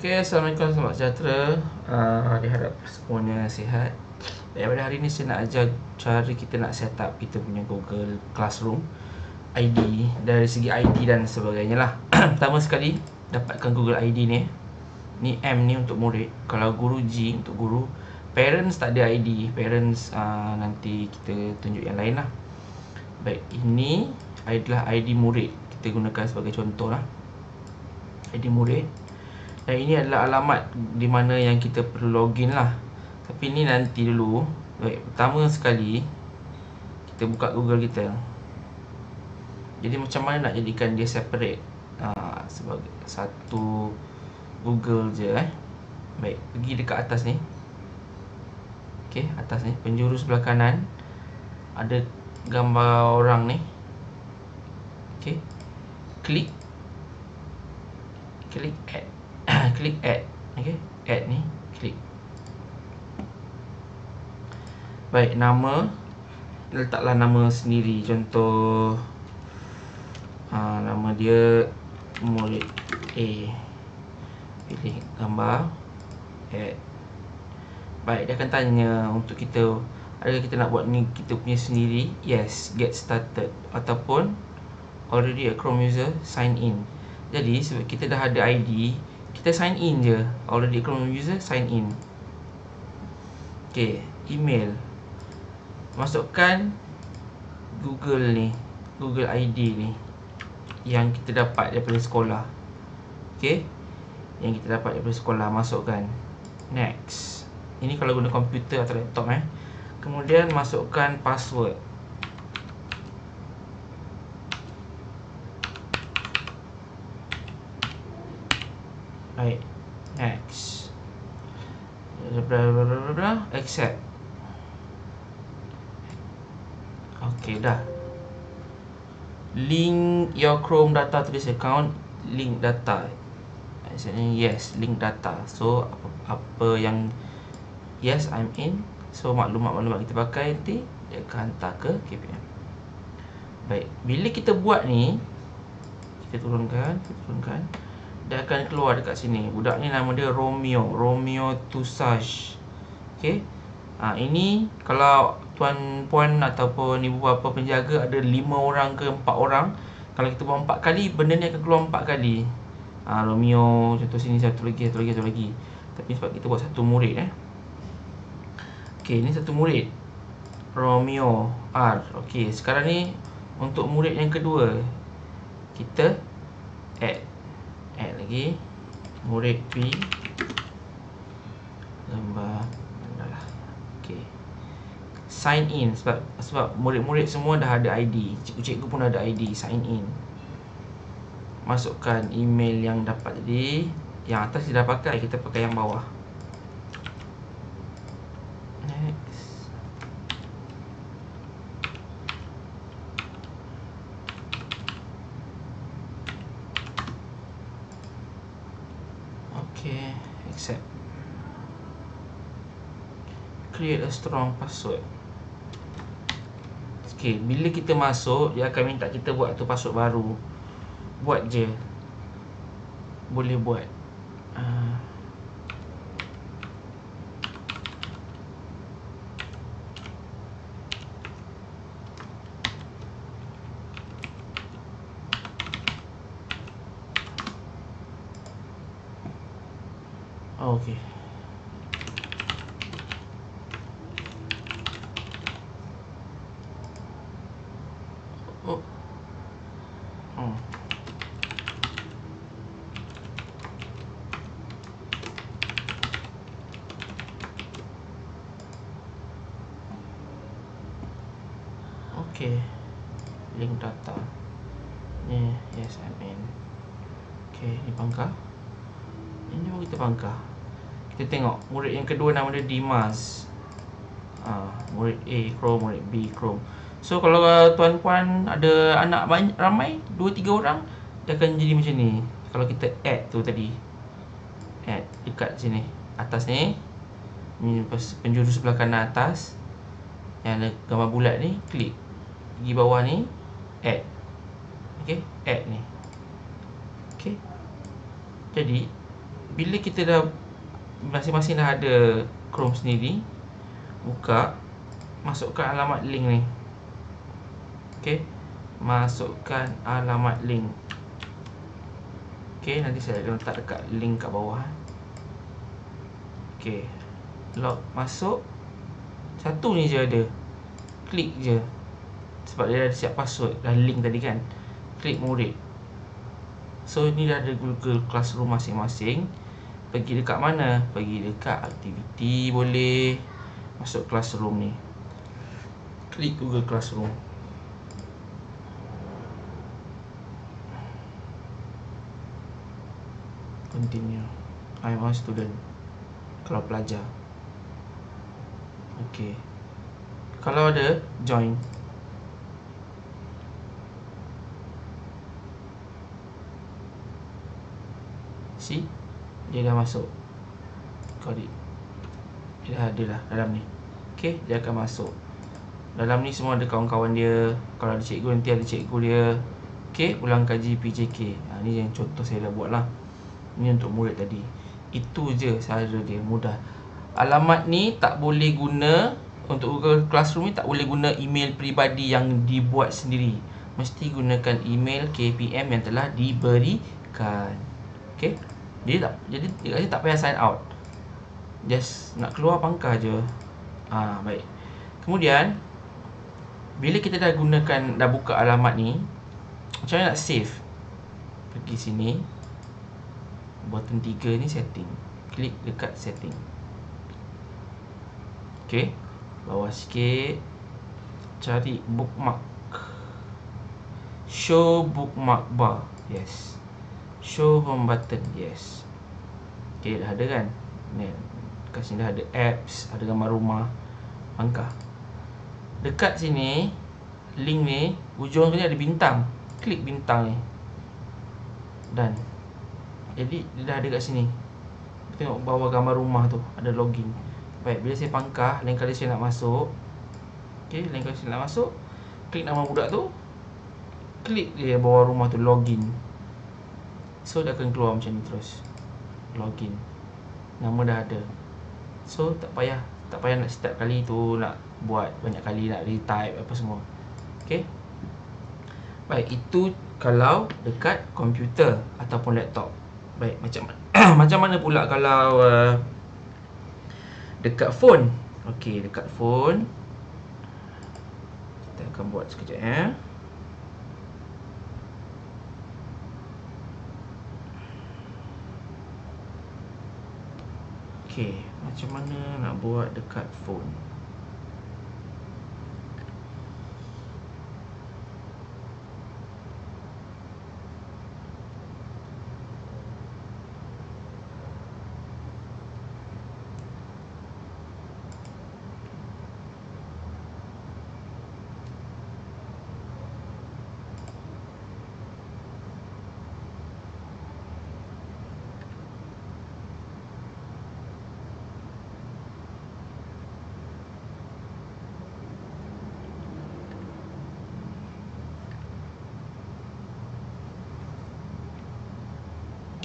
Okay, Assalamualaikum, selamat sejahtera. Diharap semuanya sihat. Pada hari ini saya nak ajar cara kita nak set up kita punya Google Classroom ID, dari segi ID dan sebagainya lah. Pertama sekali, dapatkan Google ID ni. Ni M ni untuk murid, kalau guru G untuk guru. Parents tak ada ID, parents nanti kita tunjuk yang lain lah. Baik, ini adalah ID murid, kita gunakan sebagai contoh lah, ID murid. Dan ini adalah alamat di mana yang kita perlu login lah. Tapi ni nanti dulu. Baik, pertama sekali kita buka Google kita. Jadi macam mana nak jadikan dia separate, sebagai satu Google je Baik, pergi dekat atas ni. Okey, atas ni, penjuru sebelah kanan ada gambar orang ni. Okey, klik add. Klik add. Okey, add ni, klik. Baik, nama, letaklah nama sendiri. Contoh nama dia murid A. Pilih gambar, add. Baik, dia akan tanya untuk kita, adakah kita nak buat ni kita punya sendiri? Yes, get started. Ataupun already a Chrome user, sign in. Jadi sebab kita dah ada ID, kita sign in je. Already Chrome user, sign in. Okay, email, masukkan Google ni, Google ID ni yang kita dapat daripada sekolah. Okay, yang kita dapat daripada sekolah, masukkan. Next. Ini kalau guna komputer atau laptop Kemudian masukkan password. Baik, next. Accept. Okay, dah. Link your Chrome data to this account. Link data. Yes, link data. So apa yang yes, I'm in. So maklumat-maklumat kita pakai nanti dia akan hantar ke KPM. Baik, bila kita buat ni, kita turunkan. Dia akan keluar dekat sini. Budak ni nama dia Romeo Tusaj. Okey. Ini kalau tuan puan ataupun ibu bapa penjaga ada 5 orang ke 4 orang, kalau kita buat 4 kali, benda ni akan keluar 4 kali. Romeo, contoh sini satu lagi. Tapi sebab kita buat satu murid Okey, ni satu murid, Romeo R. Okey, sekarang ni untuk murid yang kedua, kita add lagi murid B, gambar adalah. Okey, sign in. Sebab murid-murid semua dah ada ID, cikgu-cikgu pun ada ID, sign in. Masukkan email yang dapat tadi. Yang atas dia dah pakai, kita pakai yang bawah. Next. Okay, accept. Create a strong password. Okay, bila kita masuk, dia akan minta kita buat tu password baru. Buat je, boleh buat. Okay. Okay, link data ni, yes, I'm in. Okay, ni pangkah. Ini pun kita pangkah. Kita tengok murid yang kedua nama dia Dimas. Murid A Chrome, murid B Chrome. So kalau tuan puan ada anak banyak, ramai 2-3 orang, dia akan jadi macam ni. Kalau kita add tu tadi, add dekat sini atas ni, penjuru sebelah kanan atas yang ada gambar bulat ni, klik. Pergi bawah ni, add. Okay, add ni. Okay, jadi Bila kita dah masing-masing dah ada Chrome sendiri, buka, masukkan alamat link ni. Okey, masukkan alamat link. Okey, nanti saya akan letak dekat link kat bawah. Okey, log masuk. Satu ni je ada, klik je. Sebab dia dah siap password, dah link tadi kan. Klik murid. So ni dah ada Google Classroom masing-masing. Pergi dekat mana? Pergi dekat aktiviti boleh. Masuk Classroom ni, klik Google Classroom. Continue. I'm a student. Kalau pelajar. Okey. Kalau ada, join. See? Dia dah masuk. Got it. Dia dah ada lah dalam ni. Okey, dia akan masuk. Dalam ni semua ada kawan-kawan dia. Kalau ada cikgu, nanti ada cikgu dia. Okey, ulang kaji PJK. Ni yang contoh saya dah buat lah. Ni untuk murid tadi. Itu je cara dia, mudah. Alamat ni tak boleh guna untuk Google Classroom ni, tak boleh guna email peribadi yang dibuat sendiri. Mesti gunakan email KPM yang telah diberikan. Okey. Jadi tak payah sign out. Just nak keluar pangkah je. Baik. Kemudian bila kita dah gunakan, dah buka alamat ni, macam mana nak save? Pergi sini, button 3 ni setting. Klik dekat setting. Okey, bawah sikit, cari bookmark. Show bookmark bar. Yes. Show home button. Yes. Okey, dah ada kan? Ni kat sini dah ada apps, ada gambar rumah. Angkah. Dekat sini, link ni, ujung ni ada bintang. Klik bintang ni. Dan jadi dia dah ada kat sini. Tengok bawah gambar rumah tu, ada login. Baik, bila saya pangkah, lain kali saya nak masuk. Okey, lain kali saya nak masuk, klik nama budak tu, klik dia bawah rumah tu, login. So dia akan keluar macam ni terus. Login. Nama dah ada. So tak payah nak setiap kali tu nak buat banyak kali, nak retype apa semua. Okey. Baik, itu kalau dekat komputer ataupun laptop. Baik, macam mana pula kalau dekat phone? Okey, dekat phone kita akan buat sekejap ya. Okey, macam mana nak buat dekat phone?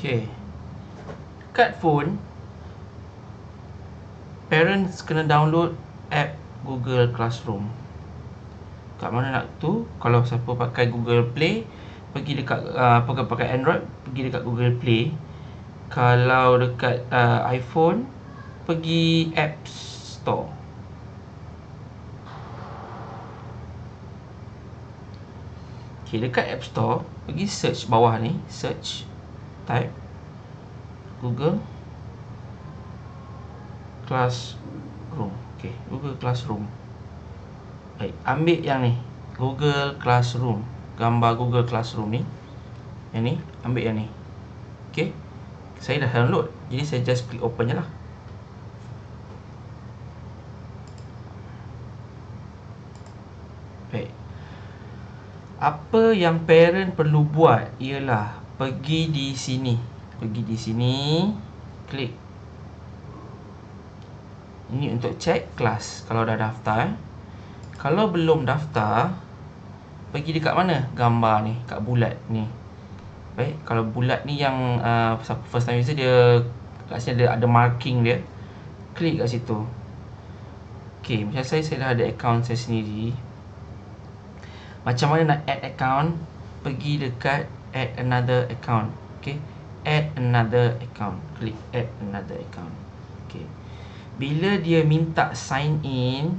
Okey. Dekat phone, parents kena download app Google Classroom. Kat mana nak tu? Kalau siapa pakai Google Play, pergi dekat pakai Android, pergi dekat Google Play. Kalau dekat iPhone, pergi App Store. Okey, dekat App Store, pergi search bawah ni, search, type Google Classroom. Okey, Google Classroom. Baik, ambil yang ni, Google Classroom. Gambar Google Classroom ni. Yang ni, ambil yang ni. Okey. Saya dah download, jadi saya just klik open je lah. Baik. Apa yang parent perlu buat ialah pergi di sini. Pergi di sini, klik. Ini untuk cek kelas kalau dah daftar. Kalau belum daftar, pergi dekat mana? Gambar ni, kat bulat ni. Baik, kalau bulat ni yang first time user dia kat sini ada marking dia. Klik kat situ. Okay, macam saya dah ada account saya sendiri. Macam mana nak add account? Pergi dekat add another account. Okay, add another account. Klik add another account. Okay, bila dia minta sign in,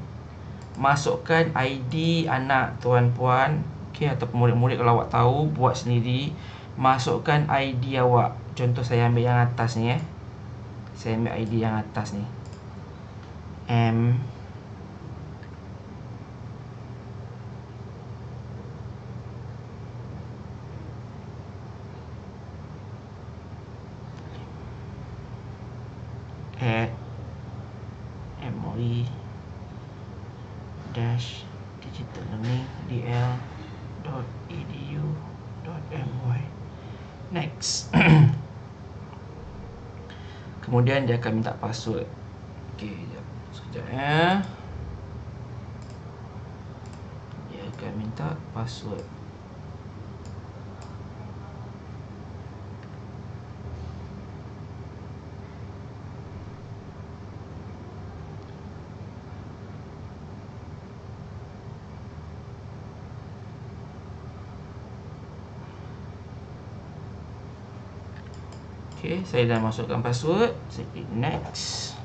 masukkan ID anak tuan-puan, okay, ataupun murid-murid kalau awak tahu, buat sendiri. Masukkan ID awak. Contoh saya ambil yang atas ni Saya ambil ID yang atas ni. M at MOE dash digital learning dl.edu.my. Next. Kemudian dia akan minta password. Okey, sekejap Dia akan minta password. Okay, saya dah masukkan password. Saya klik next.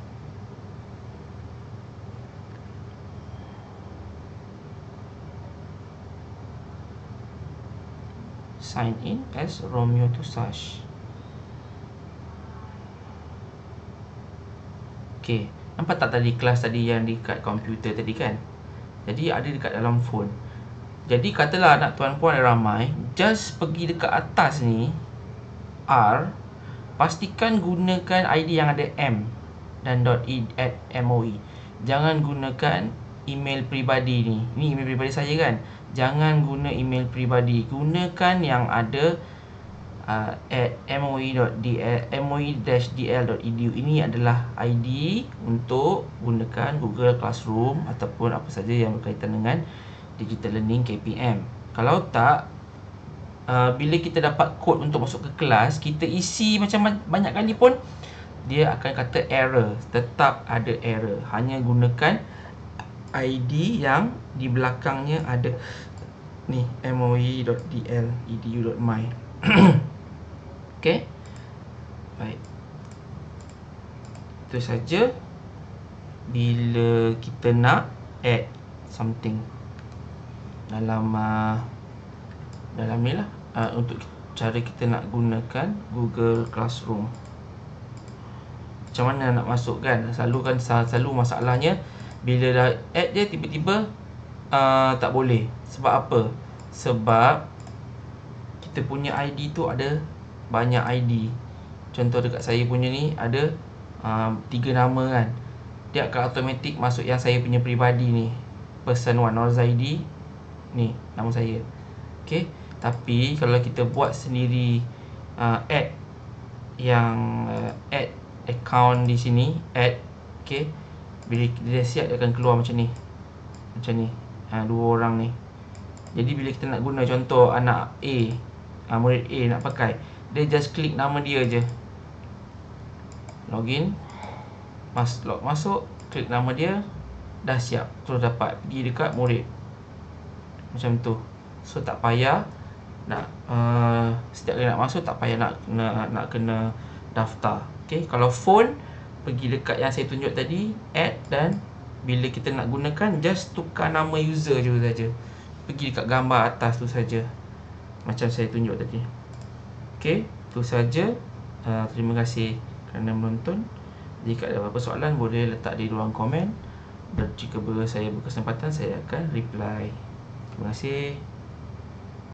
Sign in as Romeo Tusash. Okay, nampak tak tadi kelas tadi yang dekat komputer tadi kan? Jadi ada dekat dalam phone. Jadi katalah anak tuan-puan ramai, just pergi dekat atas ni R, pastikan gunakan ID yang ada M dan .e@moe. Jangan gunakan email peribadi ni. Ni email peribadi saya kan. Jangan guna email peribadi. Gunakan yang ada at moe-dl.edu. Ini adalah ID untuk gunakan Google Classroom ataupun apa saja yang berkaitan dengan digital learning KPM. Kalau tak, bila kita dapat kod untuk masuk ke kelas, kita isi macam banyak kali pun dia akan kata error. Tetap ada error. Hanya gunakan ID yang di belakangnya ada ni moe.dl.edu.my. Okay, baik, itu saja. Bila kita nak add something dalam ni lah, untuk cara kita nak gunakan Google Classroom. Macam mana nak masuk kan? Selalu masalahnya bila dah add dia tiba-tiba tak boleh. Sebab apa? Sebab kita punya ID tu ada banyak ID. Contoh dekat saya punya ni ada 3 nama kan. Dia akan automatik masuk yang saya punya peribadi ni, person 1 Norzaidi. Ni nama saya. Okay, tapi kalau kita buat sendiri, add yang add account di sini, add, okay, bila dia siap dia akan keluar macam ni. Macam ni, 2 orang ni. Jadi bila kita nak guna, contoh anak A, murid A nak pakai, dia just klik nama dia je, login, log masuk, klik nama dia, dah siap, terus dapat pergi dekat murid. Macam tu. So tak payah nak setiap kali nak masuk, tak payah nak kena daftar. Okay, kalau phone, pergi dekat yang saya tunjuk tadi, add, dan bila kita nak gunakan, just tukar nama user je saja. Pergi dekat gambar atas tu saja, macam saya tunjuk tadi. Okay, itu saja. Terima kasih kerana menonton. Jika ada apa-apa soalan, boleh letak di ruang komen. Dan jika saya berkesempatan, saya akan reply. Terima kasih.